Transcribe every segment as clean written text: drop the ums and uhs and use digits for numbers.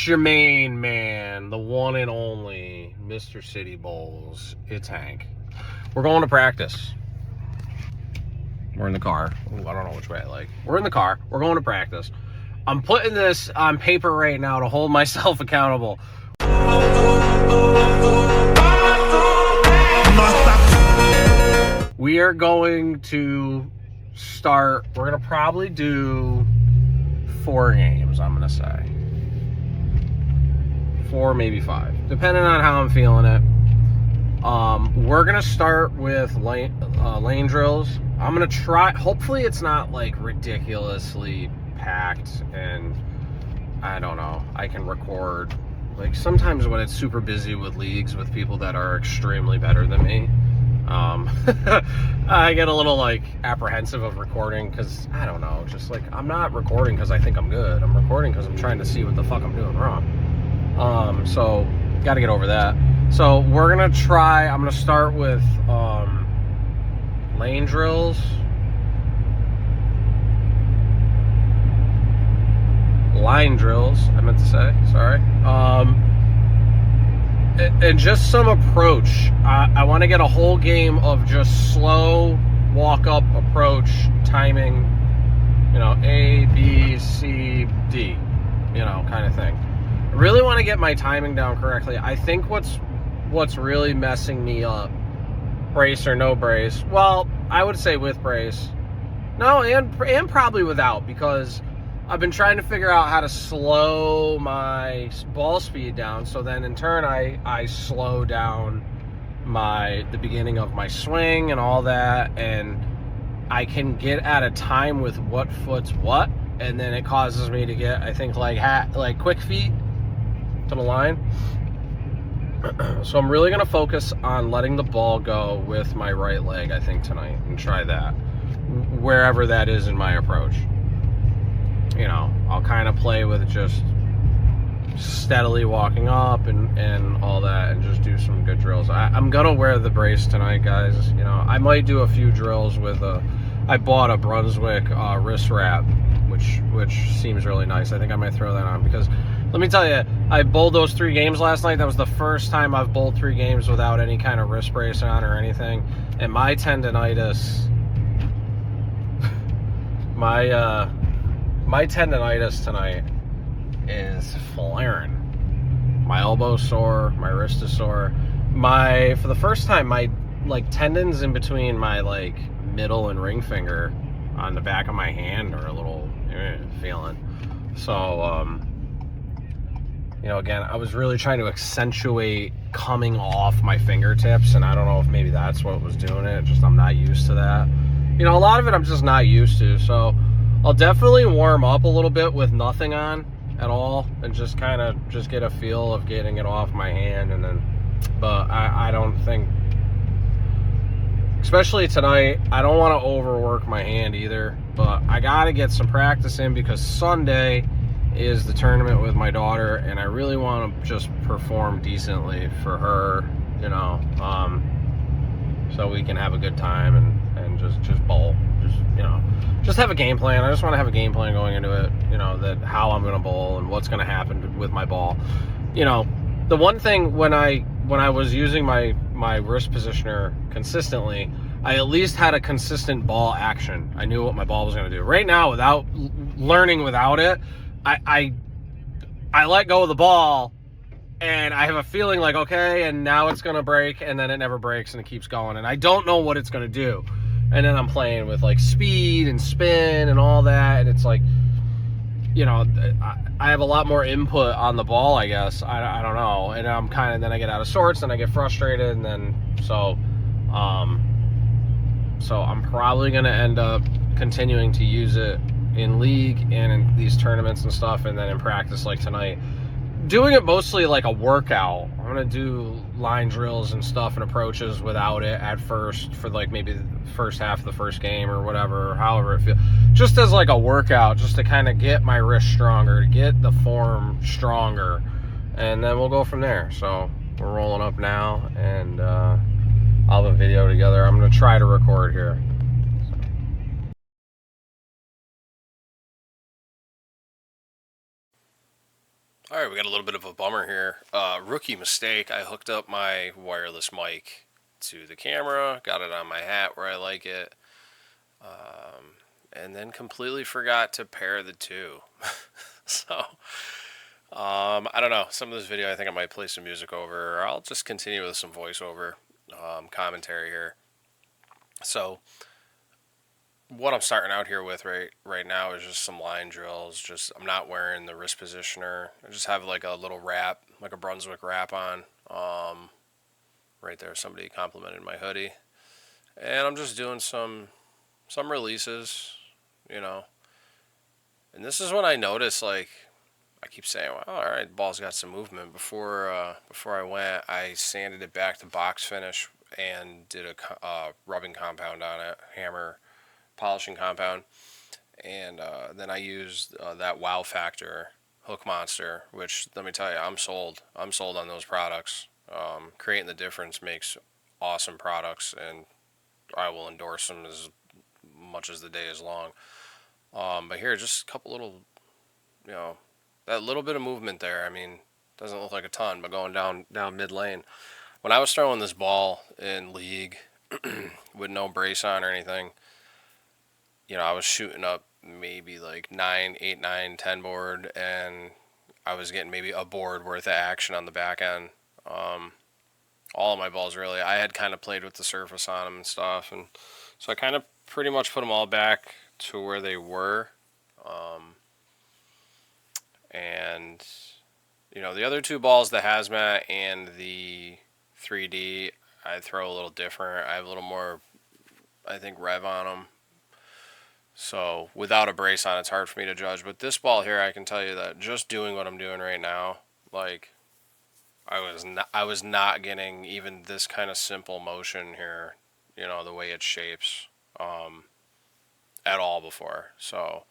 your main man, the one and only Mr. City Bowls. It's Hank. We're going to practice. We're in the car. Ooh, I don't know which way I like. We're in the car. We're going to practice. I'm putting this on paper right now to hold myself accountable. We are going to start, we're going to probably do 4 games, I'm going to say. 4, maybe 5, depending on how I'm feeling it. We're going to start with lane drills. I'm going to try, hopefully it's not like ridiculously packed and I don't know, I can record. Like sometimes when it's super busy with leagues with people that are extremely better than me, I get a little like apprehensive of recording because I don't know, just like I'm not recording because I think I'm good. I'm recording because I'm trying to see what the fuck I'm doing wrong. So got to get over that. So we're gonna try. I'm gonna start with lane drills, line drills. I meant to say. Sorry. And just some approach. I want to get a whole game of just slow walk-up approach timing, you know, A, B, C, D, you know, kind of thing. I really want to get my timing down correctly. I think what's really messing me up, brace or no brace, well, I would say with brace. No, and probably without, because I've been trying to figure out how to slow my ball speed down, so then in turn I slow down the beginning of my swing and all that, and I can get at a time with what foot's what, and then it causes me to get, I think, like quick feet to the line. So I'm really going to focus on letting the ball go with my right leg, I think, tonight, and try that wherever that is in my approach. You know, I'll kind of play with just steadily walking up and all that, and just do some good drills. I'm gonna wear the brace tonight, guys. You know, I might do a few drills with I bought a Brunswick wrist wrap, which seems really nice. I think I might throw that on, because let me tell you, I bowled those 3 games last night. That was the first time I've bowled 3 games without any kind of wrist brace on or anything, and my tendonitis, my tendonitis tonight is flaring. My elbow's sore, my wrist is sore. For the first time, my tendons in between my middle and ring finger on the back of my hand are a little feeling. So, you know, again, I was really trying to accentuate coming off my fingertips, and I don't know if maybe that's what was doing it. Just I'm not used to that. You know, a lot of it I'm just not used to, so I'll definitely warm up a little bit with nothing on at all, and just kind of just get a feel of getting it off my hand, and then, but I don't think, especially tonight, I don't want to overwork my hand either, but I got to get some practice in, because Sunday is the tournament with my daughter, and I really want to just perform decently for her, you know, so we can have a good time and just bowl. Just, you know, just have a game plan. I just want to have a game plan going into it, you know, that how I'm going to bowl and what's going to happen with my ball. You know, the one thing when I was using my wrist positioner consistently, I at least had a consistent ball action. I knew what my ball was going to do. Right now, without learning without it, I let go of the ball, and I have a feeling like, okay, and now it's going to break, and then it never breaks, and it keeps going, and I don't know what it's going to do. And then I'm playing with speed and spin and all that, and it's like, you know, I have a lot more input on the ball, I guess. I don't know, and then I get out of sorts, and I get frustrated, and then so I'm probably going to end up continuing to use it in league and in these tournaments and stuff, and then in practice like tonight, doing it mostly like a workout. I'm gonna do line drills and stuff and approaches without it at first, for maybe the first half of the first game or whatever, or however it feels, just as like a workout, just to kind of get my wrist stronger, to get the form stronger, and then we'll go from there. So we're rolling up now, and I'll have a video together. I'm gonna try to record here. All right, we got a little bit of a bummer here. Rookie mistake. I hooked up my wireless mic to the camera, got it on my hat where I like it, and then completely forgot to pair the two. So, I don't know. Some of this video, I think I might play some music over, or I'll just continue with some voiceover commentary here. So, what I'm starting out here with right now is just some line drills. Just I'm not wearing the wrist positioner. I just have like a little wrap, like a Brunswick wrap on. Right there, somebody complimented my hoodie, and I'm just doing some releases, you know. And this is when I notice, like, I keep saying, well, all right, the ball's got some movement. Before I went, I sanded it back to box finish and did a rubbing compound on it, hammer polishing compound, and then I used that Wow Factor Hook Monster, which let me tell you, I'm sold. I'm sold on those products. Creating the Difference makes awesome products, and I will endorse them as much as the day is long. But here, just a couple little, you know, that little bit of movement there. I mean, doesn't look like a ton, but going down mid lane. When I was throwing this ball in league with no brace on or anything, you know, I was shooting up maybe like 9, 8, 9, 10 board, and I was getting maybe a board worth of action on the back end. All of my balls, really. I had kind of played with the surface on them and stuff, and so I kind of pretty much put them all back to where they were. And, you know, the other two balls, the Hazmat and the 3D, I throw a little different. I have a little more, I think, rev on them. So without a brace on, it's hard for me to judge. But this ball here, I can tell you that just doing what I'm doing right now, like, I was not getting even this kind of simple motion here, you know, the way it shapes, at all before. So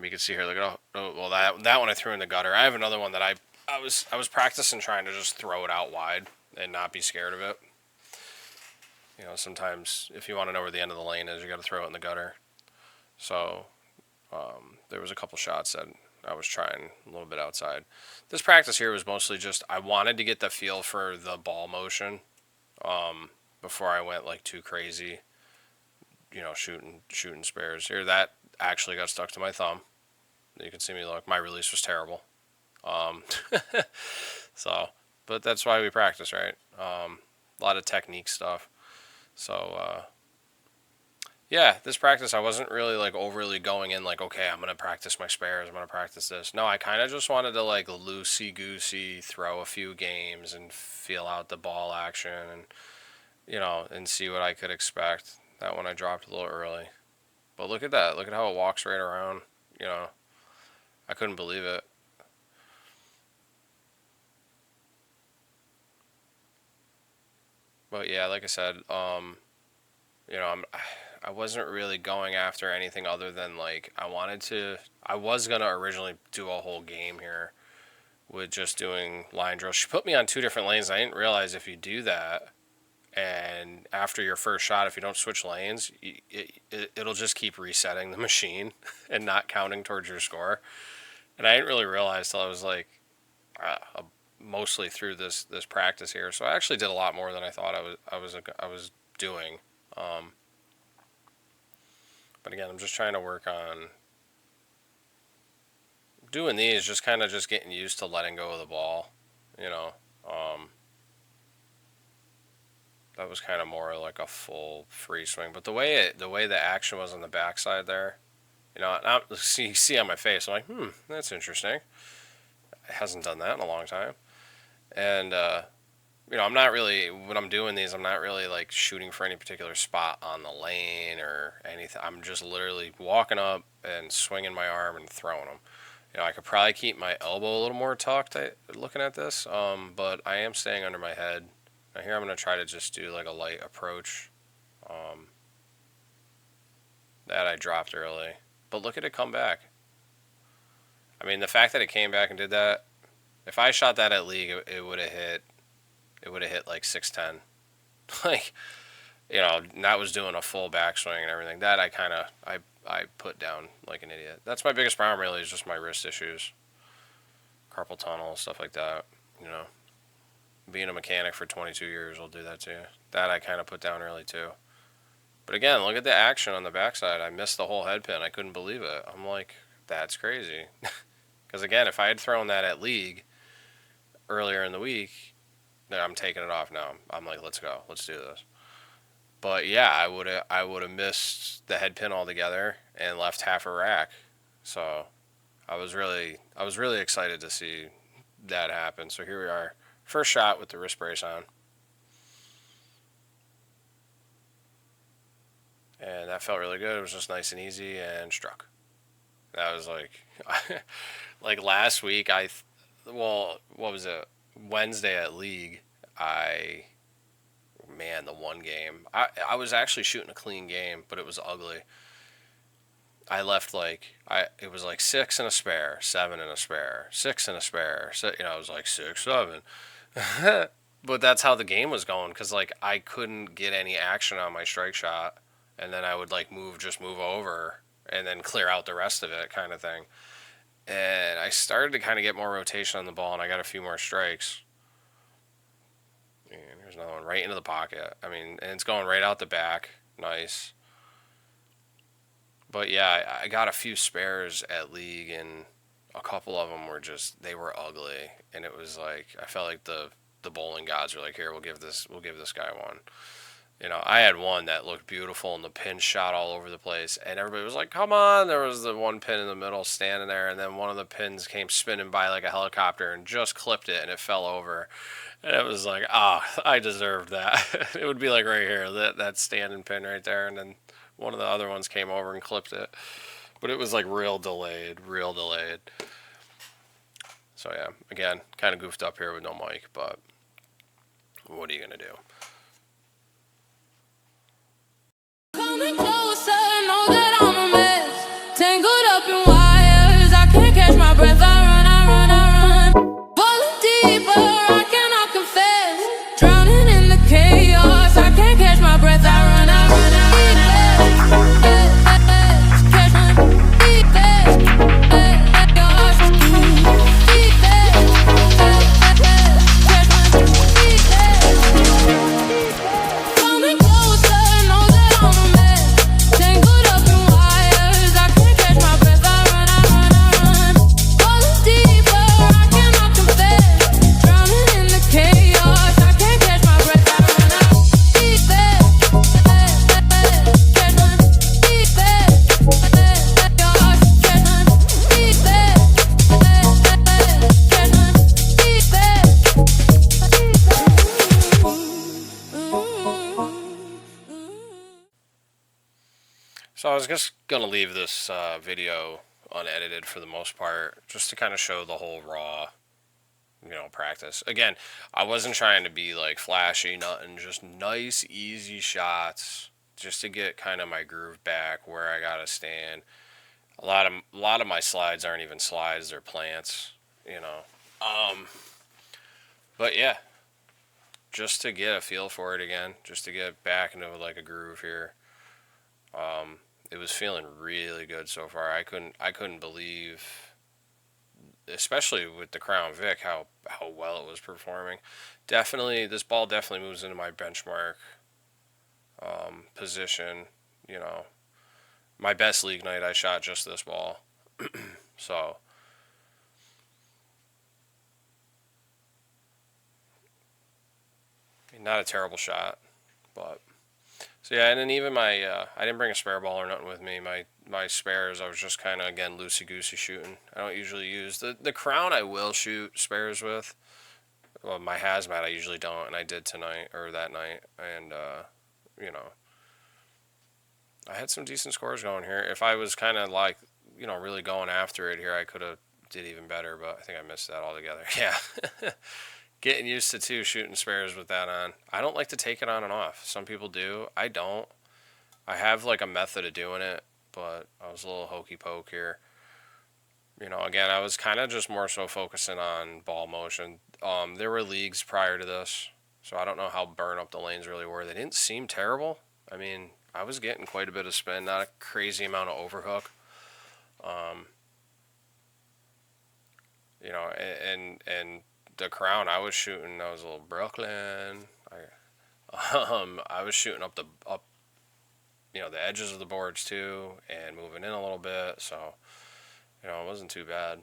you can see here, look at well, that one I threw in the gutter. I have another one that I was practicing trying to just throw it out wide and not be scared of it. You know, sometimes if you want to know where the end of the lane is, you got to throw it in the gutter. So there was a couple shots that I was trying a little bit outside. This practice here was mostly just I wanted to get the feel for the ball motion before I went like too crazy, you know, shooting spares. Here, that actually got stuck to my thumb. You can see me look. My release was terrible. So, but that's why we practice, right? A lot of technique stuff. So, yeah, this practice, I wasn't really like overly going in like, okay, I'm going to practice my spares. I'm going to practice this. No, I kind of just wanted to like loosey-goosey throw a few games and feel out the ball action and, you know, and see what I could expect. That one I dropped a little early. But look at that. Look at how it walks right around. You know, I couldn't believe it. But yeah, like I said, you know, I wasn't really going after anything other than like I was gonna originally do a whole game here with just doing line drills. She put me on two different lanes. I didn't realize if you do that, and after your first shot, if you don't switch lanes, it'll just keep resetting the machine and not counting towards your score. And I didn't really realize till I was like mostly through this practice here. So I actually did a lot more than I thought I was doing. But again, I'm just trying to work on doing these, just kind of just getting used to letting go of the ball, you know. That was kind of more like a full free swing. But the way the action was on the backside there, you know, see on my face, I'm like, that's interesting. It hasn't done that in a long time. And you know, I'm not really, when I'm doing these, I'm not really like shooting for any particular spot on the lane or anything. I'm just literally walking up and swinging my arm and throwing them. You know, I could probably keep my elbow a little more tucked looking at this, but I am staying under my head. Now here I'm going to try to just do like a light approach. That I dropped early. But look at it come back. I mean, the fact that it came back and did that, if I shot that at league, it would have hit. It would have hit like 610. Like, you know, that was doing a full backswing and everything. That I put down like an idiot. That's my biggest problem really, is just my wrist issues. carpal tunnel, stuff like that. You know, being a mechanic for 22 years will do that to you. That I kind of put down early too. But again, look at the action on the backside. I missed the whole head pin. I couldn't believe it. I'm like, that's crazy. Because again, if I had thrown that at league earlier in the week, then I'm taking it off now. I'm like, let's go. Let's do this. But yeah, I would have missed the head pin altogether and left half a rack. So I was really excited to see that happen. So here we are. First shot with the wrist brace on. And that felt really good. It was just nice and easy and struck. That was like, like last week, what was it? Wednesday at League, man, the one game. I was actually shooting a clean game, but it was ugly. I left it was like 6 and a spare, 7 and a spare, 6 and a spare. So, I was like 6, 7. But that's how the game was going, because like I couldn't get any action on my strike shot, and then I would like move over and then clear out the rest of it, kind of thing. And I started to kind of get more rotation on the ball, and I got a few more strikes. And here's another one right into the pocket. I mean, and it's going right out the back. Nice. But yeah, I got a few spares at League, and a couple of them they were ugly. And it was like, I felt like the bowling gods were like, here, we'll give this guy one. I had one that looked beautiful, and the pin shot all over the place, and everybody was like, come on. There was the one pin in the middle standing there, and then one of the pins came spinning by like a helicopter and just clipped it, and it fell over. And it was like, I deserved that. It would be like right here, that standing pin right there, and then one of the other ones came over and clipped it. But it was like real delayed. So yeah, again, kind of goofed up here with no mic, but what are you going to do? Coming closer, know that I'm a mess. Tangled up in wires, I can't catch my breath. I run. Falling deeper, I cannot confess. Drowning in the chaos, I can't catch my breath. I run. Catch my coming closer, know that I'm a mess. Tangled up in wires, I can't catch my breath. I run. Falling deeper, I cannot confess. Drowning in the chaos, I can't catch my breath. I run. So I was just going to leave this video unedited for the most part, just to kind of show the whole raw, practice. Again, I wasn't trying to be like flashy, nothing, just nice, easy shots, just to get kind of my groove back where I got to stand. A lot of my slides aren't even slides, they're plants, But yeah, just to get a feel for it again, just to get back into like a groove here. It was feeling really good so far. I couldn't believe, especially with the Crown Vic, how well it was performing. Definitely, this ball definitely moves into my benchmark position. My best league night, I shot just this ball. So not a terrible shot, but. So yeah, and then even my, I didn't bring a spare ball or nothing with me. My spares, I was just kind of, again, loosey-goosey shooting. I don't usually use, the Crown I will shoot spares with. Well, my Hazmat I usually don't, and I did tonight, or that night. And, I had some decent scores going here. If I was kind of like, really going after it here, I could have did even better, but I think I missed that altogether. Yeah. Getting used to shooting spares with that on. I don't like to take it on and off. Some people do. I don't. I have like a method of doing it, but I was a little hokey poke here. Again, I was kind of just more so focusing on ball motion. There were leagues prior to this, so I don't know how burn up the lanes really were. They didn't seem terrible. I mean, I was getting quite a bit of spin, not a crazy amount of overhook. you know, and the crown I was shooting, I was a little Brooklyn. I was shooting up you know, the edges of the boards too, and moving in a little bit, so you know, it wasn't too bad.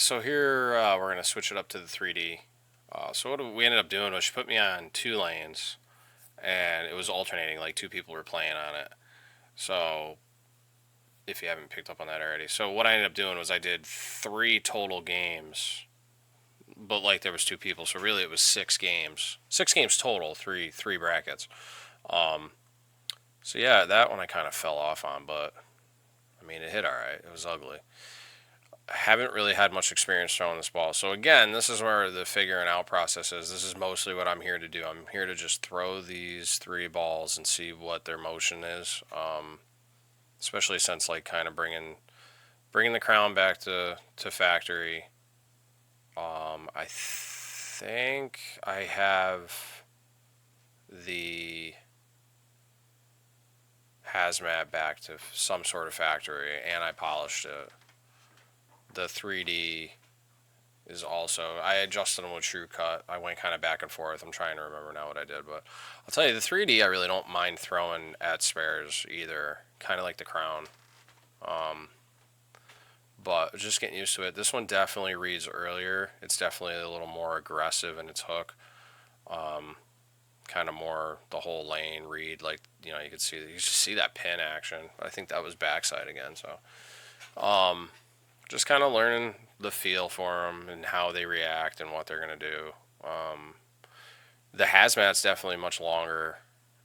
so here we're going to switch it up to the 3D. So what we ended up doing was she put me on 2 lanes, and it was alternating, like 2 people were playing on it. So if you haven't picked up on that already. So what I ended up doing was I did 3 total games, but like there was 2 people, so really it was 6 games. 6 games total, 3 brackets. So yeah, that one I kind of fell off on, but I mean, it hit all right. It was ugly. I haven't really had much experience throwing this ball. So again, this is where the figuring out process is. This is mostly what I'm here to do. I'm here to just throw these 3 balls and see what their motion is. Especially since like kind of bringing the crown back to factory. I think I have the Hazmat back to some sort of factory, and I polished it. The 3D is also, I adjusted them with True Cut. I went kind of back and forth. I'm trying to remember now what I did, but I'll tell you, the 3D I really don't mind throwing at spares either. Kind of like the crown. But just getting used to it. This one definitely reads earlier. It's definitely a little more aggressive in its hook. Kind of more the whole lane read, like, you know, you could see that pin action. I think that was backside again. So just kind of learning the feel for them and how they react and what they're gonna do. The Hazmat's definitely much longer,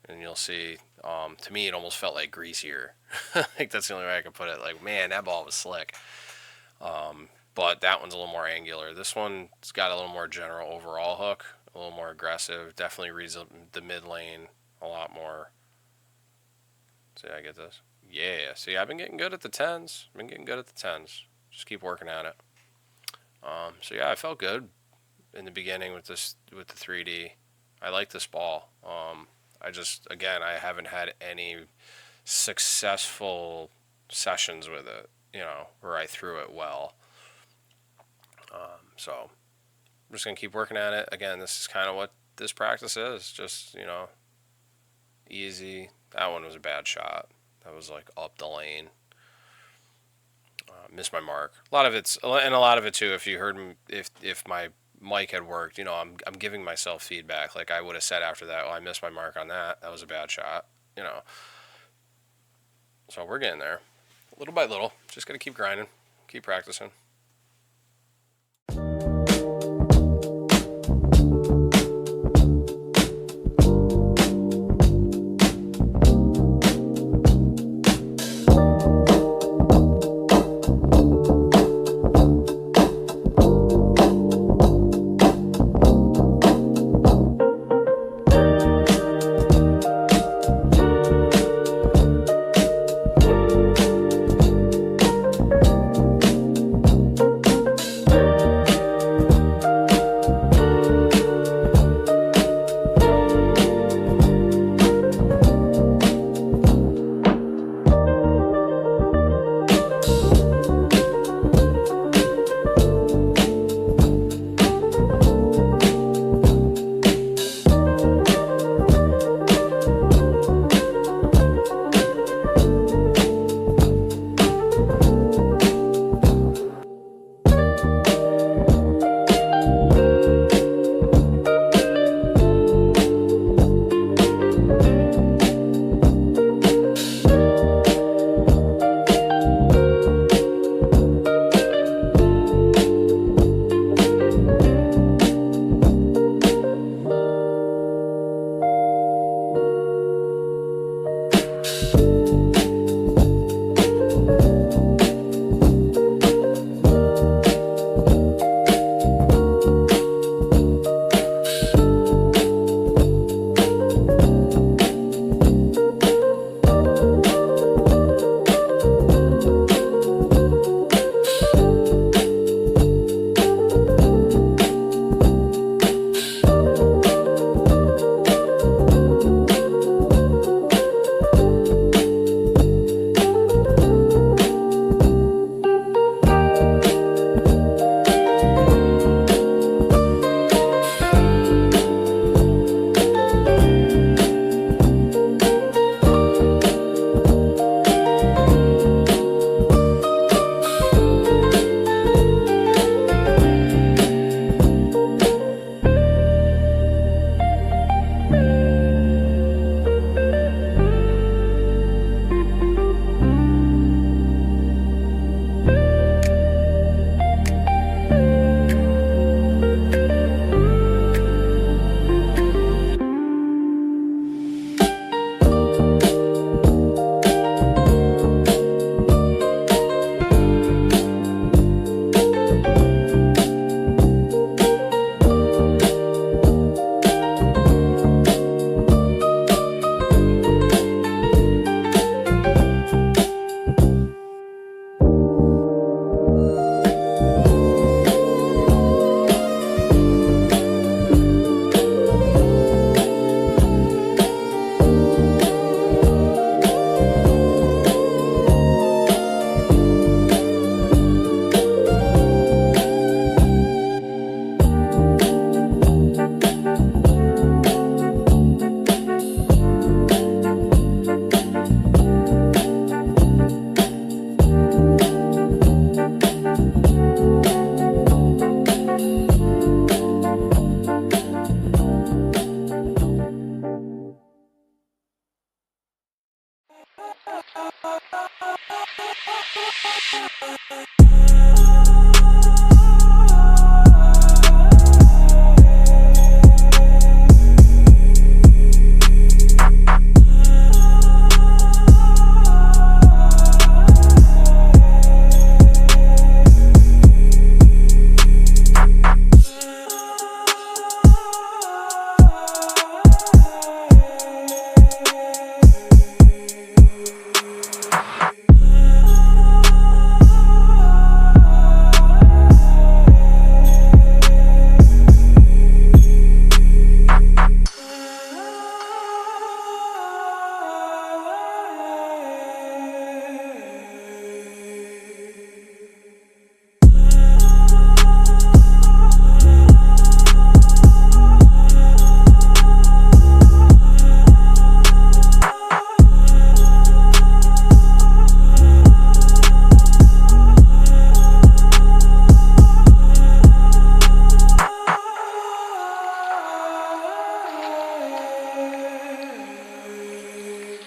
and you'll see. To me, it almost felt like greasier. I think that's the only way I can put it. Like, man, that ball was slick. But that one's a little more angular. This one's got a little more general overall hook, a little more aggressive. Definitely reads the mid lane a lot more. See, I get this. Yeah. See, I've been getting good at the 10s. Just keep working at it. So yeah, I felt good in the beginning with the 3D. I like this ball. I haven't had any successful sessions with it, you know, where I threw it well. So I'm just going to keep working at it. Again, this is kind of what this practice is. Just, you know, easy. That one was a bad shot. That was like up the lane. Missed my mark. A lot of it too, if you heard me, if my mic had worked, you know, I'm giving myself feedback. Like I would have said after that, I missed my mark on that. That was a bad shot, you know. So we're getting there, little by little. Just gotta keep grinding, keep practicing.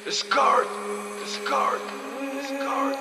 Discard! Discard! Discard!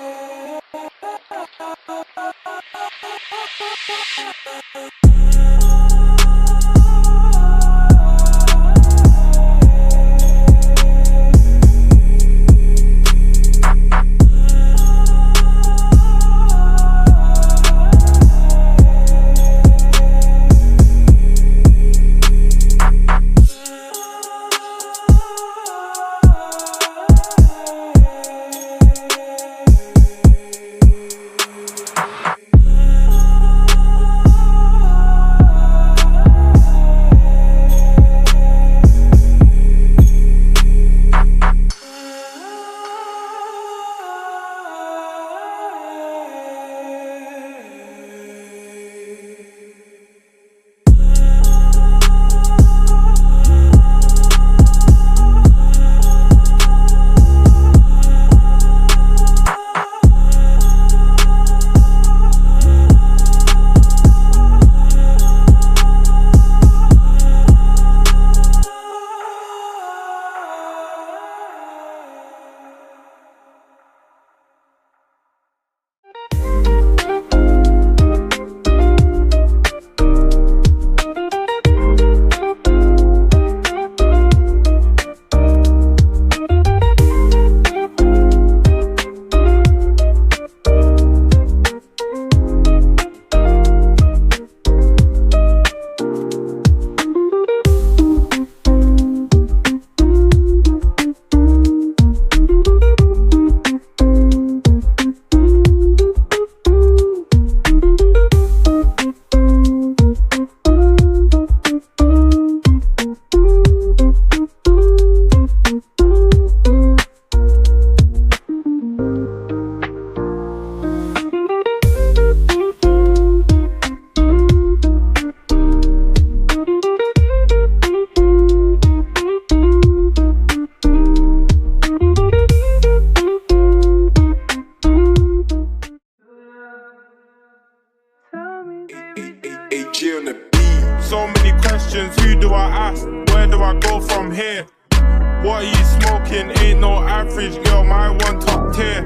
So many questions, who do I ask? Where do I go from here? What are you smoking? Ain't no average girl, my one top tier.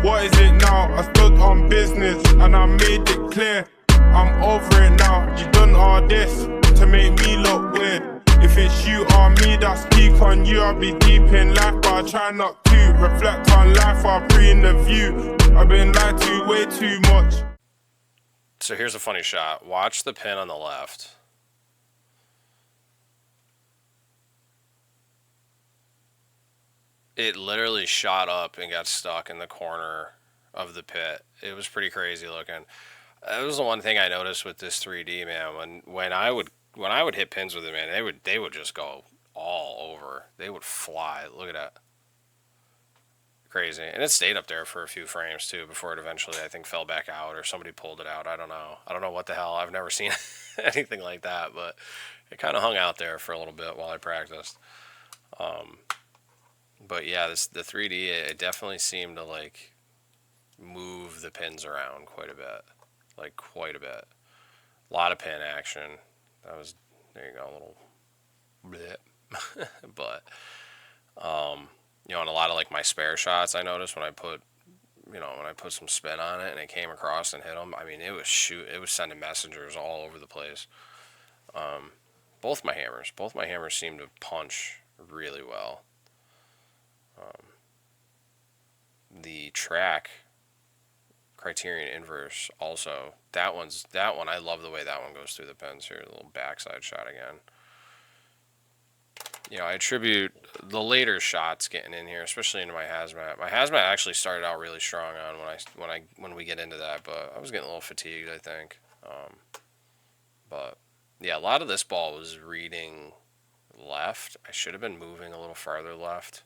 What is it now? I stood on business and I made it clear. I'm over it now, you done all this to make me look weird. If it's you or me, that's peak on you. I'll be deep in life, but I try not to reflect on life, I'll be in the view. I've been lied to way too much. So here's a funny shot. Watch the pin on the left. It literally shot up and got stuck in the corner of the pit. It was pretty crazy looking. That was the one thing I noticed with this 3D, man. When I would hit pins with it, man, they would just go all over. They would fly. Look at that. Crazy. And it stayed up there for a few frames too before it eventually, I think, fell back out or somebody pulled it out. I don't know what the hell. I've never seen anything like that, but it kind of hung out there for a little bit while I practiced. But yeah, the 3D, it definitely seemed to like move the pins around quite a bit. Like quite a bit. A lot of pin action. That was, there you go, a little bleh. But, you know, and a lot of like my spare shots I noticed when I put you know, when I put some spin on it and it came across and hit them, I mean, it was sending messengers all over the place. Both my hammers seem to punch really well. The track Criterion Inverse also, that one, I love the way that one goes through the pins here. A little backside shot again. You know, I attribute the later shots getting in here, especially into my Hazmat. My Hazmat actually started out really strong on when we get into that, but I was getting a little fatigued, I think. But yeah, a lot of this ball was reading left. I should have been moving a little farther left,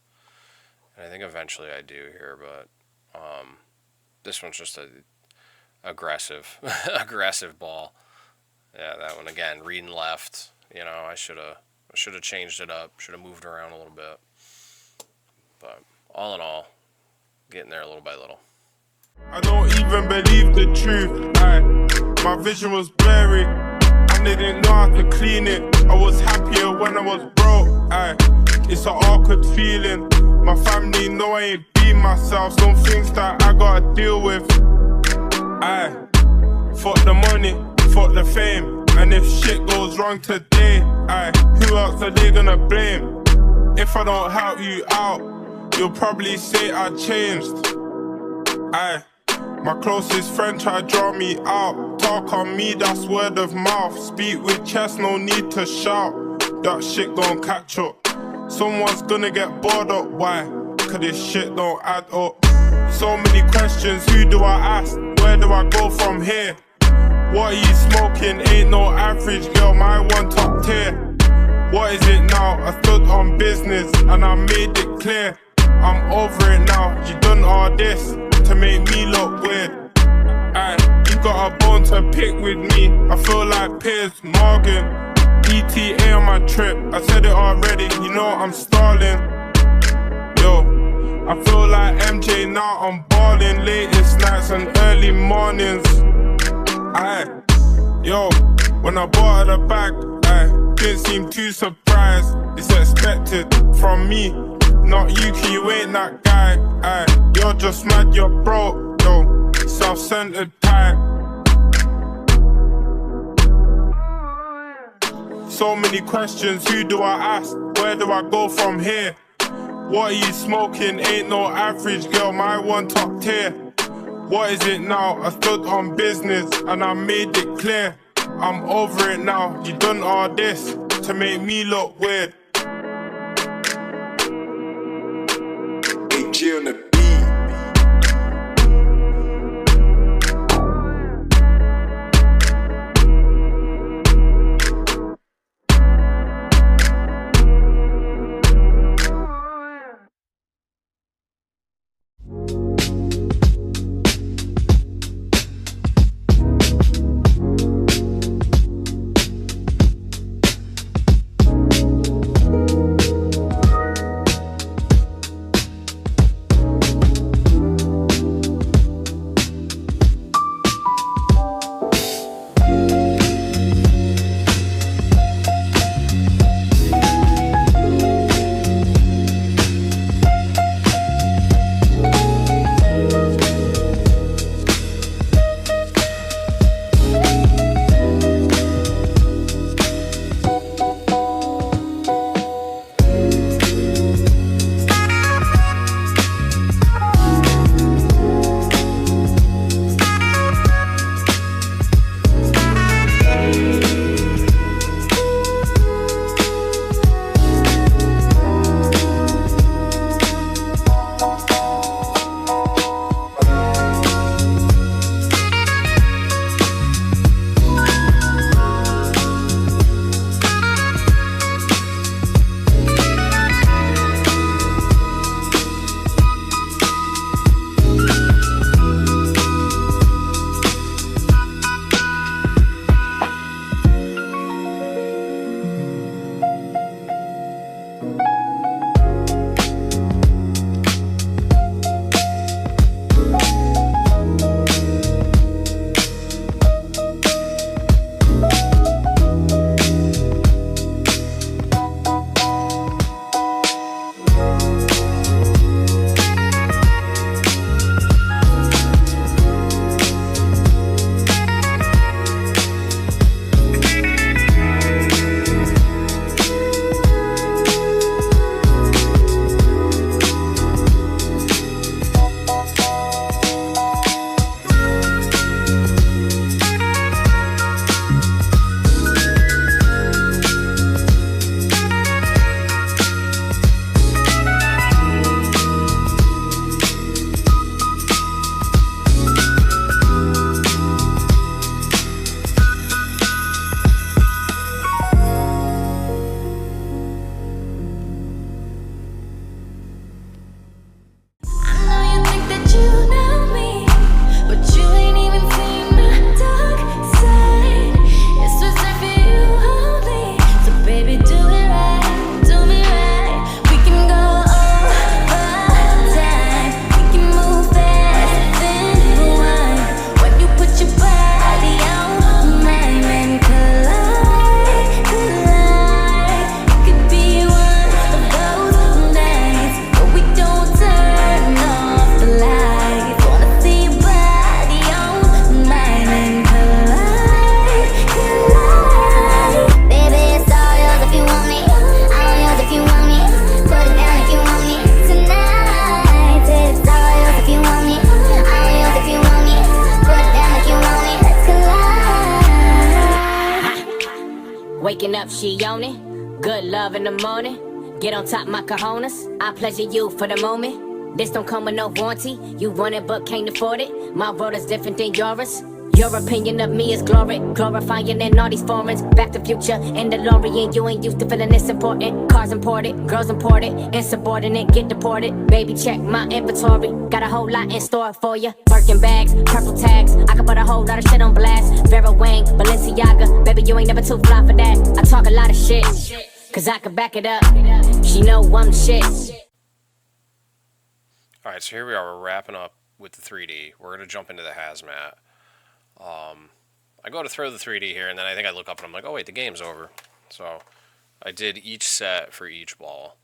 and I think eventually I do here. But this one's just a aggressive ball. Yeah, that one again, reading left. You know, I should have changed it up. Should have moved around a little bit. But all in all, getting there little by little. I don't even believe the truth. My vision was blurry. I didn't know how to clean it. I was happier when I was broke. It's an awkward feeling. My family know I ain't being myself. Some things that I gotta deal with. Fuck the money, fuck the fame. And if shit goes wrong today, who else are they gonna blame? If I don't help you out, you'll probably say I changed. My closest friend tried to draw me out. Talk on me, that's word of mouth. Speak with chest, no need to shout. That shit gon' catch up. Someone's gonna get bored up, why? Cause this shit don't add up. So many questions, who do I ask? Where do I go from here? What are you smoking? Ain't no average girl, my one top tier. What is it now? I stood on business and I made it clear. I'm over it now, you done all this to make me look weird. You got a bone to pick with me. I feel like Piers Morgan. ETA on my trip, I said it already, you know I'm stalling. Yo, I feel like MJ now, I'm balling. Latest nights and early mornings. Yo, when I bought her the bag, didn't seem too surprised. It's expected from me, not you, cause you ain't that guy. You're just mad, you're broke, yo, self-centered type. So many questions, who do I ask? Where do I go from here? What are you smoking? Ain't no average girl, my one top tier. What is it now? I stood on business and I made it clear. I'm over it now, you done all this to make me look weird. AJ on the beat. up, she own it. Good love in the morning. Get on top, my cojones. I pleasure you for the moment. This don't come with no warranty. You want it but can't afford it. My world is different than yours. Your opinion of me is glory, glorifying in all these foreigns. Back to future in the DeLorean. You ain't used to feeling this important. Cars imported, girls imported, insubordinate, get deported. Baby, check my inventory. Got a whole lot in store for you. Birkin bags, purple tags. I can put a whole lot of shit on blast. Vera Wang, Balenciaga. Baby, you ain't never too fly for that. I talk a lot of shit, cause I can back it up. She know I'm the shit. Alright, so here we are. We're wrapping up with the 3D. We're going to jump into the hazmat. I go to throw the 3D here, and then I think I look up and I'm like, oh wait, the game's over. So I did each set for each ball.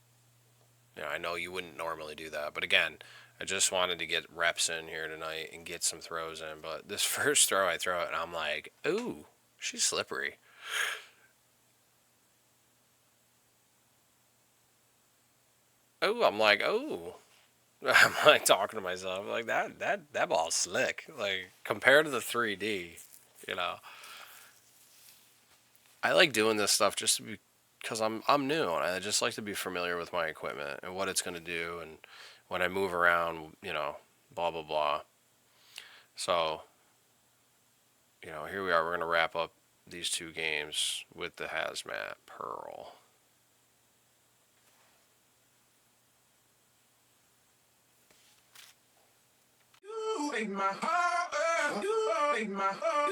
You know, I know you wouldn't normally do that, but again, I just wanted to get reps in here tonight and get some throws in. But this first throw, I throw it, and I'm like, ooh, she's slippery. Ooh, I'm like, ooh. I'm like talking to myself, like that ball's slick. Like compared to the 3D, you know. I like doing this stuff just because I'm new, and I just like to be familiar with my equipment and what it's gonna do, and when I move around, you know, blah blah blah. So, you know, here we are. We're gonna wrap up these two games with the Hazmat Pearl. Make my heart, make my heart,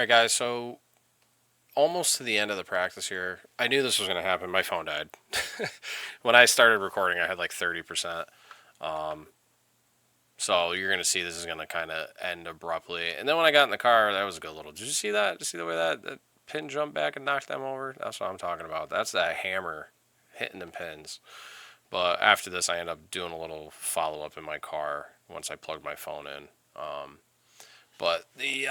Alright guys, so almost to the end of the practice here. I knew this was going to happen. My phone died. When I started recording, I had like 30%. So you're going to see this is going to kind of end abruptly. And then when I got in the car, that was a good little... Did you see that? Did you see the way that pin jumped back and knocked them over? That's what I'm talking about. That's that hammer hitting them pins. But after this, I ended up doing a little follow-up in my car once I plugged my phone in. But the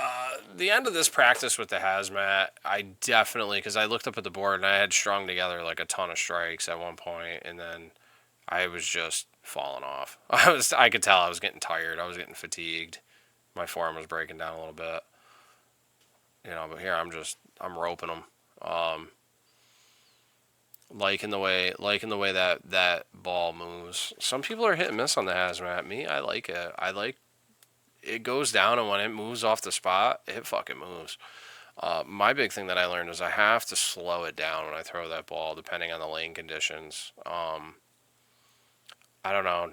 end of this practice with the hazmat, I definitely, because I looked up at the board and I had strung together like a ton of strikes at one point, and then I was just falling off. I could tell I was getting tired. I was getting fatigued. My form was breaking down a little bit. You know, but here I'm roping them. Liking the way that ball moves. Some people are hit and miss on the hazmat. Me, I like it. It goes down, and when it moves off the spot, it fucking moves. My big thing that I learned is I have to slow it down when I throw that ball, depending on the lane conditions. I don't know.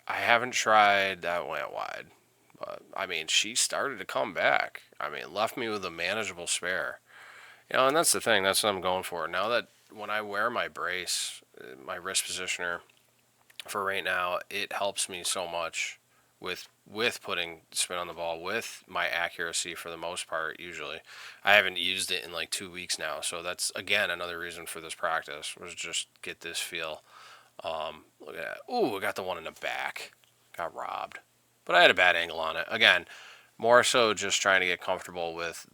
I haven't tried that went wide. But, I mean, she started to come back. I mean, left me with a manageable spare. You know, and that's the thing. That's what I'm going for. Now that when I wear my brace, my wrist positioner, for right now, it helps me so much with putting spin on the ball, with my accuracy for the most part. Usually I haven't used it in like 2 weeks now, so that's again another reason for this practice, was just get this feel. Look at that. Ooh, I got the one in the back. Got robbed, but I had a bad angle on it. Again, more so just trying to get comfortable with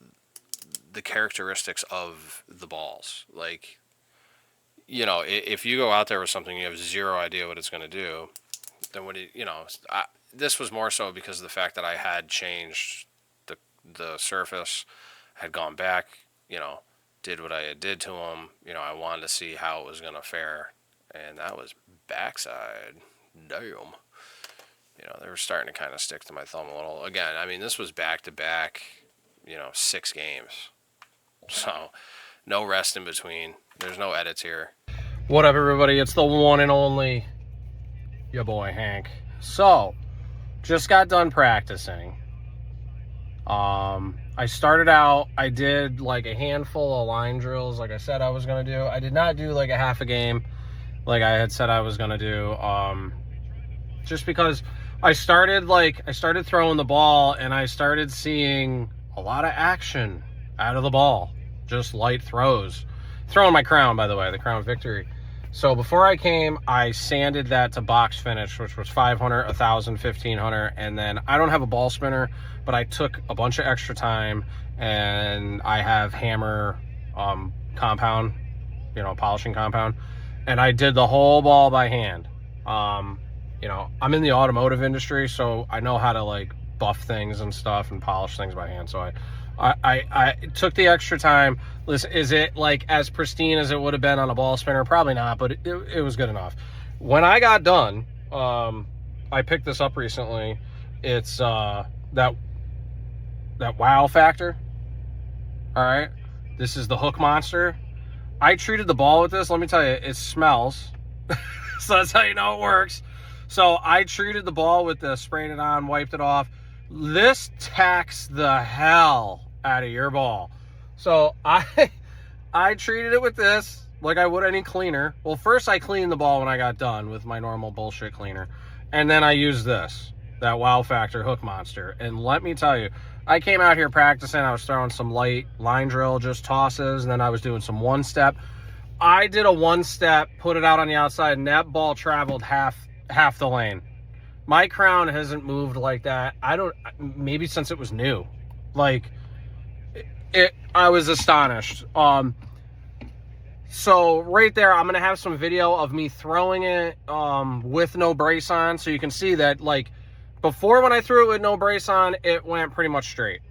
the characteristics of the balls. Like, you know, if you go out there with something you have zero idea what it's going to do, then this was more so because of the fact that I had changed the surface, had gone back, you know, did what I did to them. You know, I wanted to see how it was going to fare, and that was backside. Damn. You know, they were starting to kind of stick to my thumb a little. Again, I mean, this was back-to-back, 6 games. So, no rest in between. There's no edits here. What up, everybody? It's the one and only your boy, Hank. So, just got done practicing. I started out, I did like a handful of line drills like I said I was going to do. I did not do like a half a game like I had said I was going to do. Just because I started throwing the ball and I started seeing a lot of action out of the ball. Just light throws. Throwing my crown, by the way, the Crown Victory. So before I came, I sanded that to box finish, which was 500, 1,000, 1,500. And then I don't have a ball spinner, but I took a bunch of extra time, and I have hammer compound, polishing compound. And I did the whole ball by hand. I'm in the automotive industry, so I know how to like buff things and stuff and polish things by hand. So I took the extra time. Listen, is it like as pristine as it would have been on a ball spinner? Probably not, but it was good enough. When I got done, I picked this up recently. It's that wow factor. All right, this is the Hook Monster. I treated the ball with this. Let me tell you, it smells. So that's how you know it works. So I treated the ball with this, sprayed it on, wiped it off. This tacks the hell out of your ball. So I treated it with this like I would any cleaner. Well, first I cleaned the ball when I got done with my normal bullshit cleaner. And then I used this, that Wow Factor Hook Monster. And let me tell you, I came out here practicing. I was throwing some light line drill, just tosses. And then I was doing some one-step. I did a one-step, put it out on the outside, and that ball traveled half the lane. My crown hasn't moved like that. Maybe since it was new. Like, I was astonished. So right there, I'm going to have some video of me throwing it with no brace on. So you can see that, like, before when I threw it with no brace on, it went pretty much straight.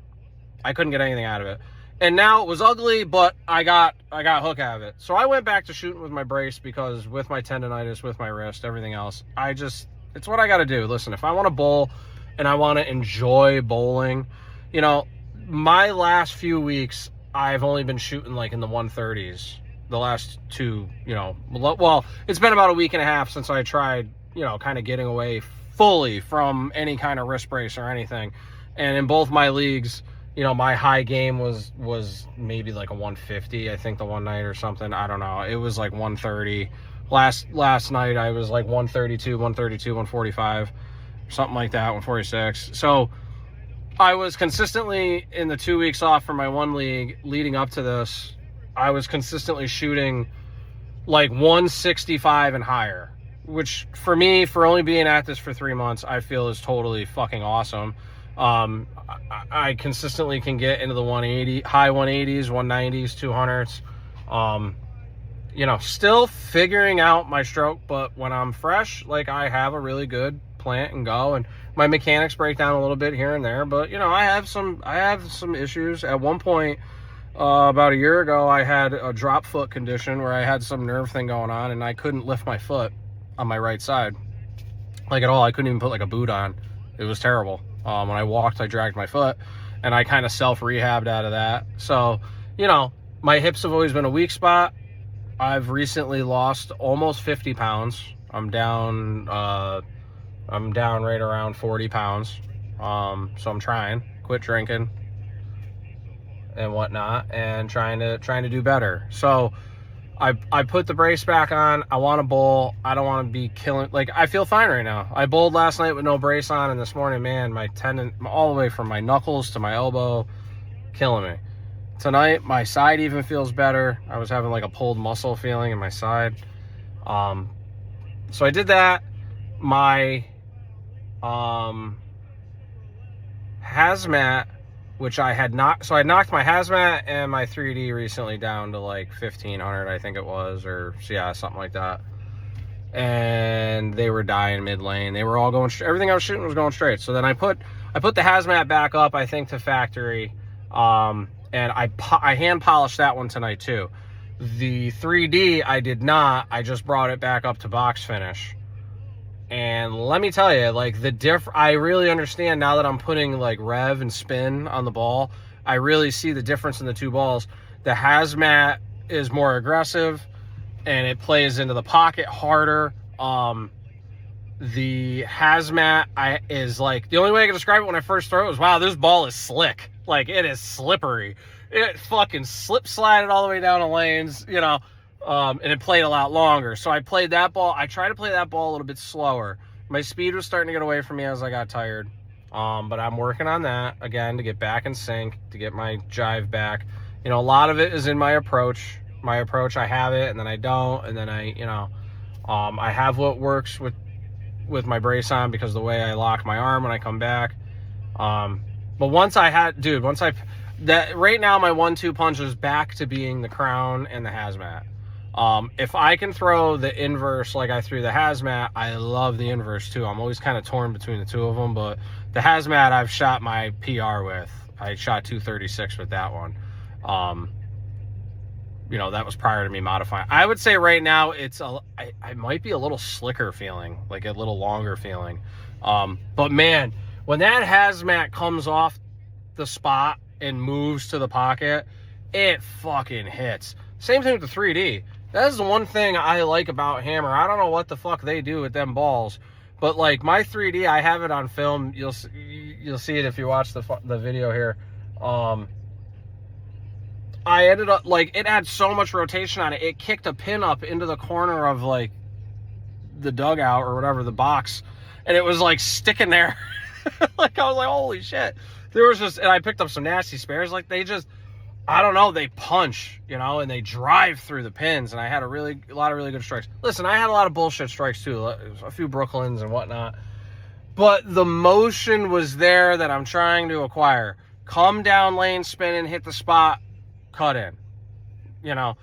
I couldn't get anything out of it. And now it was ugly, but I got hook out of it. So I went back to shooting with my brace because with my tendonitis, with my wrist, everything else, it's what I got to do. Listen, if I want to bowl and I want to enjoy bowling, you know, my last few weeks, I've only been shooting like in the 130s. The last two, you know, well, it's been about a week and a half since I tried, you know, kind of getting away fully from any kind of wrist brace or anything. And in both my leagues, you know, my high game was maybe like a 150, I think, the one night or something. I don't know. It was like 130. Last night I was like 132, 145, something like that, 146. So I was consistently in the 2 weeks off from my one league leading up to this, I was consistently shooting like 165 and higher, which for me, for only being at this for 3 months, I feel is totally fucking awesome. I consistently can get into the high 180s, 190s, 200s. You know, still figuring out my stroke, but when I'm fresh, like, I have a really good plant and go, and my mechanics break down a little bit here and there, but you know, I have some issues. At one point, about a year ago, I had a drop foot condition where I had some nerve thing going on and I couldn't lift my foot on my right side, like, at all. I couldn't even put like a boot on. It was terrible. When I walked, I dragged my foot, and I kind of self-rehabbed out of that. So, you know, my hips have always been a weak spot. I've recently lost almost 50 pounds. I'm down right around 40 pounds. So I'm trying, quit drinking and whatnot, and trying to do better. So I put the brace back on. I want to bowl. I don't want to be killing. Like, I feel fine right now. I bowled last night with no brace on, and this morning, man, my tendon, all the way from my knuckles to my elbow, killing me. Tonight, my side even feels better. I was having like a pulled muscle feeling in my side. So I did that. My hazmat, which I had not, so I knocked my hazmat and my 3D recently down to like 1500, I think it was, or yeah, something like that. And they were dying mid lane. They were all going, everything I was shooting was going straight. So then I put the hazmat back up, I think, to factory. And I hand polished that one tonight too. The 3D, I did not. I just brought it back up to box finish. And let me tell you, like, I really understand now that I'm putting like rev and spin on the ball. I really see the difference in the two balls. The hazmat is more aggressive and it plays into the pocket harder. The hazmat is like, the only way I can describe it when I first throw it was, wow, this ball is slick. Like, it is slippery. It fucking slided all the way down the lanes, you know. And it played a lot longer. So I played that ball. I tried to play that ball a little bit slower. My speed was starting to get away from me as I got tired. But I'm working on that again to get back in sync, to get my jive back. You know, a lot of it is in my approach. My approach, I have it, and then I don't, and then I have what works with my brace on because of the way I lock my arm when I come back. But right now my 1-2 punch is back to being the crown and the hazmat. If I can throw the inverse like I threw the hazmat, I love the inverse too. I'm always kind of torn between the two of them, but the hazmat I've shot my PR with. I shot 236 with that one. You know, that was prior to me modifying. I would say right now I might be a little slicker feeling, like a little longer feeling. But man, when that hazmat comes off the spot and moves to the pocket, it fucking hits. Same thing with the 3D. That's the one thing I like about Hammer. I don't know what the fuck they do with them balls, but like my 3D, I have it on film. You'll see it if you watch the video here. I ended up, like, it had so much rotation on it. It kicked a pin up into the corner of like the dugout or whatever, the box, and it was like sticking there. Like, I was like, holy shit. There was just, and I picked up some nasty spares. Like, they just, I don't know, they punch, you know, and they drive through the pins. And I had a lot of really good strikes. Listen, I had a lot of bullshit strikes too, a few Brooklyns and whatnot. But the motion was there that I'm trying to acquire. Come down lane, spin and hit the spot, cut in. You know,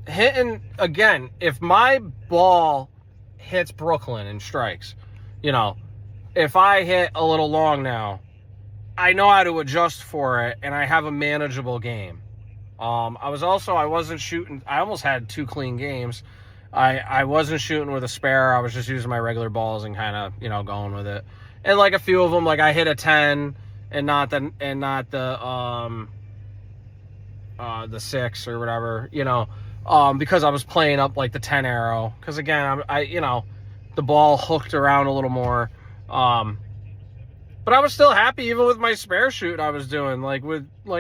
hitting, again, if my ball hits Brooklyn and strikes, you know, if I hit a little long now, I know how to adjust for it, and I have a manageable game. I wasn't shooting. I almost had 2 clean games. I wasn't shooting with a spare. I was just using my regular balls and kind of, you know, going with it. And like a few of them, like I hit a 10 and not the 6 or whatever, you know, because I was playing up like the 10 arrow. Because again, you know, the ball hooked around a little more. But I was still happy even with my spare shoot I was doing. Like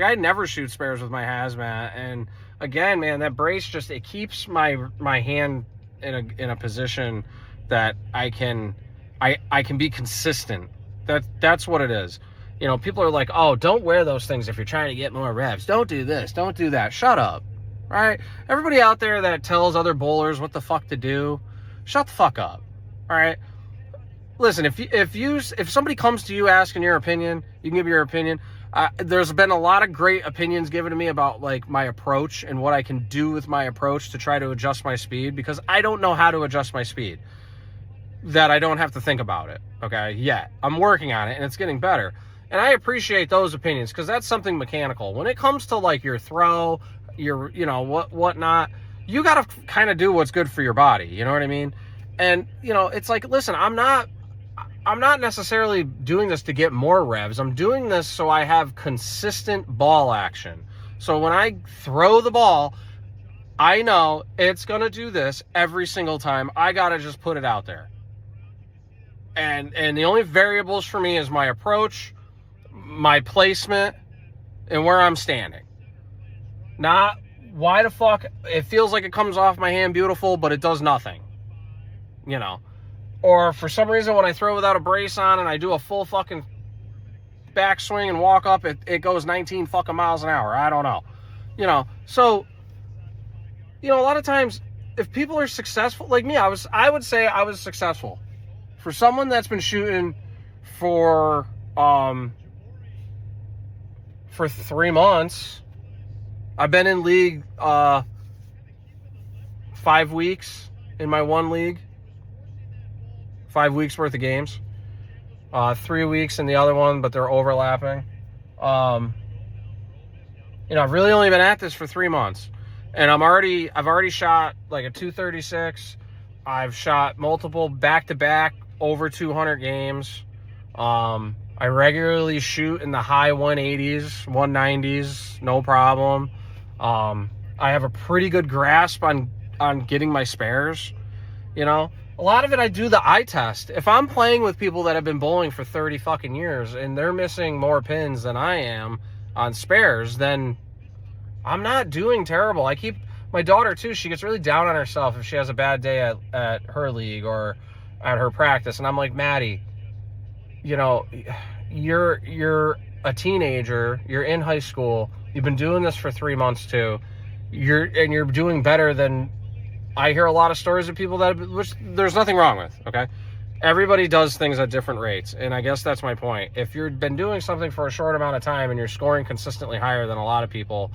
I never shoot spares with my Hazmat. And again, man, that brace just, it keeps my hand in a position that I can be consistent. That's what it is. You know, people are like, oh, don't wear those things if you're trying to get more reps. Don't do this, don't do that. Shut up. Right? Everybody out there that tells other bowlers what the fuck to do, shut the fuck up. All right? Listen, if somebody comes to you asking your opinion, you can give your opinion. There's been a lot of great opinions given to me about like my approach and what I can do with my approach to try to adjust my speed, because I don't know how to adjust my speed. That I don't have to think about it, okay? Yet. I'm working on it and it's getting better. And I appreciate those opinions because that's something mechanical. When it comes to like your throw, your, you know, whatnot, you got to kind of do what's good for your body. You know what I mean? And, you know, it's like, listen, I'm not necessarily doing this to get more revs. I'm doing this so I have consistent ball action. So when I throw the ball, I know it's going to do this every single time. I got to just put it out there. And the only variables for me is my approach, my placement, and where I'm standing. Not why the fuck it feels like it comes off my hand beautiful, but it does nothing. You know. Or for some reason when I throw without a brace on and I do a full fucking backswing and walk up, it goes 19 fucking miles an hour. I don't know. You know, so, you know, a lot of times if people are successful, like me, I would say I was successful. For someone that's been shooting for 3 months, I've been in league 5 weeks in my one league. 5 weeks worth of games. 3 weeks in the other one, but they're overlapping. You know, I've really only been at this for 3 months. And I've already shot like a 236. I've shot multiple back-to-back over 200 games. I regularly shoot in the high 180s, 190s, no problem. I have a pretty good grasp on getting my spares, you know. A lot of it I do the eye test. If I'm playing with people that have been bowling for 30 fucking years and they're missing more pins than I am on spares, then I'm not doing terrible. I keep my daughter too, she gets really down on herself if she has a bad day at her league or at her practice. And I'm like, Maddie, you know, you're a teenager, you're in high school, you've been doing this for 3 months too. You're doing better than I hear a lot of stories of people which there's nothing wrong with, okay? Everybody does things at different rates, and I guess that's my point. If you've been doing something for a short amount of time and you're scoring consistently higher than a lot of people,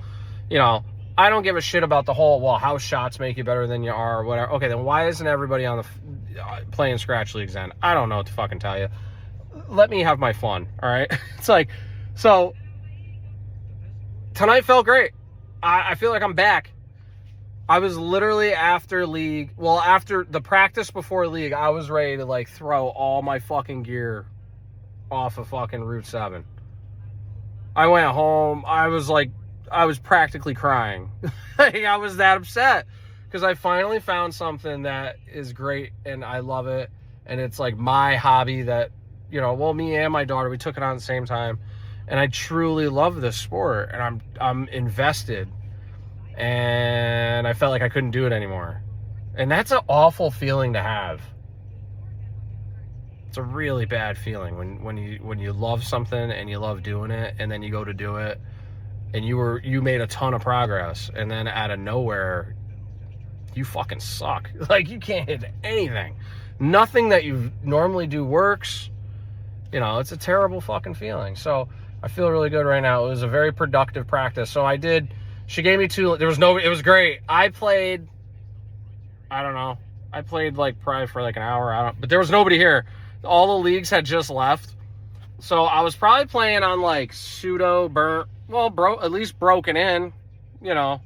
you know, I don't give a shit about the whole, well, house shots make you better than you are or whatever. Okay, then why isn't everybody on the playing scratch leagues then? I don't know what to fucking tell you. Let me have my fun, all right? It's like, so tonight felt great. I feel like I'm back. I was literally after the practice before league, I was ready to like throw all my fucking gear off of fucking Route 7. I went home. I was practically crying. I was that upset because I finally found something that is great and I love it. And it's like my hobby that, you know, well, me and my daughter, we took it on at the same time. And I truly love this sport and I'm invested. And I felt like I couldn't do it anymore. And that's an awful feeling to have. It's a really bad feeling when you love something and you love doing it, and then you go to do it and you made a ton of progress, and then out of nowhere you fucking suck. Like you can't hit anything. Nothing that you normally do works. You know, it's a terrible fucking feeling. So I feel really good right now. It was a very productive practice. So I did She gave me 2. There was no. It was great. I played. I don't know. I played like probably for like an hour. But there was nobody here. All the leagues had just left. So I was probably playing on like pseudo burnt. Well, at least broken in. You know,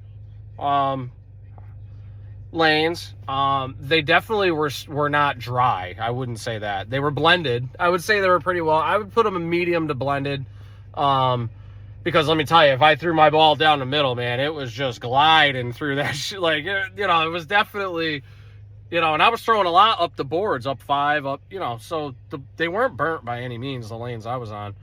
lanes. They definitely were not dry. I wouldn't say that. They were blended. I would say they were pretty well. I would put them in medium to blended. Because let me tell you, if I threw my ball down the middle, man, it was just gliding through that shit. Like, you know, it was definitely, you know, and I was throwing a lot up the boards, up 5, up, you know, so they weren't burnt by any means, the lanes I was on.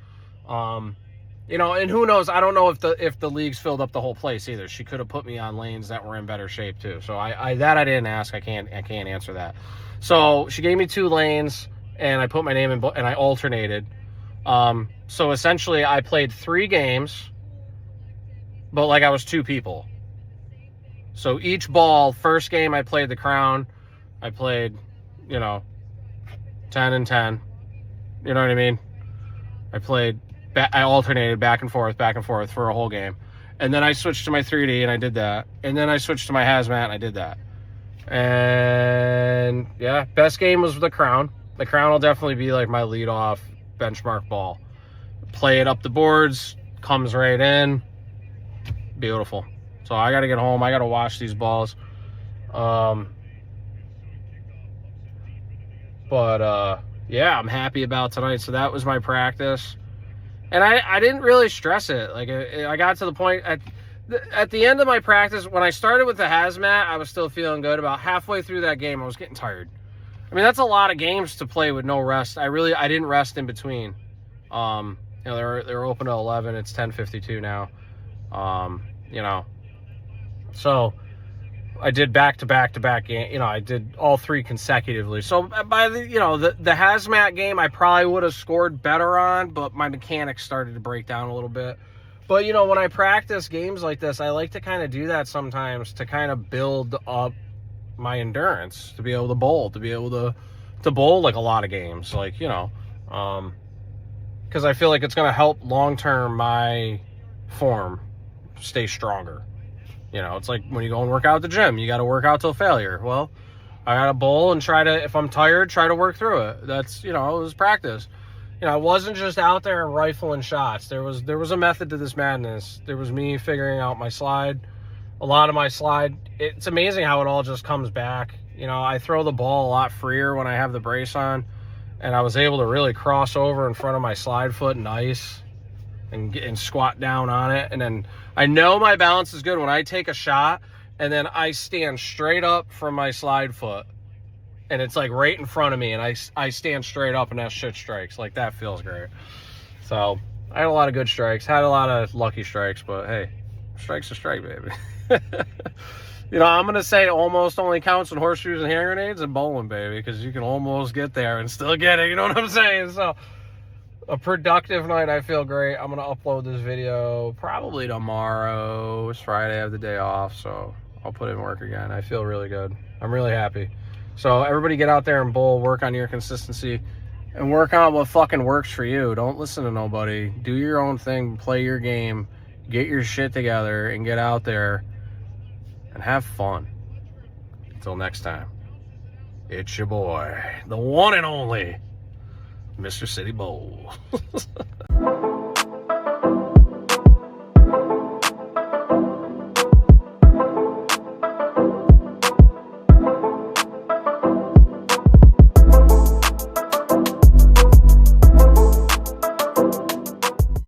You know, and who knows? I don't know if the leagues filled up the whole place either. She could have put me on lanes that were in better shape too. So I didn't ask. I can't answer that. So she gave me 2 lanes, and I put my name in, and I alternated. So essentially I played 3 games, but like I was 2 people. So each ball, first game I played the crown. I played, you know, 10 and 10. You know what I mean? I alternated back and forth for a whole game. And then I switched to my 3D and I did that. And then I switched to my hazmat and I did that. And yeah, best game was the crown. The crown will definitely be like my leadoff benchmark ball. Play it up the boards, comes right in. Beautiful. So I got to get home. I got to wash these balls. Yeah, I'm happy about tonight. So that was my practice. And I didn't really stress it. Like, I got to the point at the end of my practice, when I started with the hazmat, I was still feeling good. About halfway through that game, I was getting tired. I mean, that's a lot of games to play with no rest. I didn't rest in between. You know, they're open to 11. It's 10:52 now. You know, so I did back-to-back game. You know, I did all 3 consecutively. So by the hazmat game, I probably would have scored better on, but my mechanics started to break down a little bit. But, you know, when I practice games like this, I like to kind of do that sometimes to kind of build up my endurance, to be able to bowl, to bowl like a lot of games, like, you know, because I feel like it's going to help long-term my form stay stronger. You know, it's like when you go and work out at the gym, you got to work out till failure. Well, I got to bowl and try to, if I'm tired, try to work through it. That's, you know, it was practice. You know, I wasn't just out there and rifling shots. There was a method to this madness. There was me figuring out my slide. A lot of my slide, it's amazing how it all just comes back. You know, I throw the ball a lot freer when I have the brace on, and I was able to really cross over in front of my slide foot nice and squat down on it. And then I know my balance is good when I take a shot and then I stand straight up from my slide foot and it's like right in front of me and I stand straight up and that shit strikes. Like, that feels great. So I had a lot of good strikes, had a lot of lucky strikes, but hey, strike's a strike, baby. You know, I'm going to say it almost only counts in horseshoes and hand grenades and bowling, baby, because you can almost get there and still get it. You know what I'm saying? So a productive night. I feel great. I'm going to upload this video probably tomorrow. It's Friday. I have the day off, so I'll put in work again. I feel really good. I'm really happy. So everybody get out there and bowl, work on your consistency, and work on what fucking works for you. Don't listen to nobody. Do your own thing. Play your game. Get your shit together and get out there and have fun. Until next time, it's your boy, the one and only Mr. City Bowl.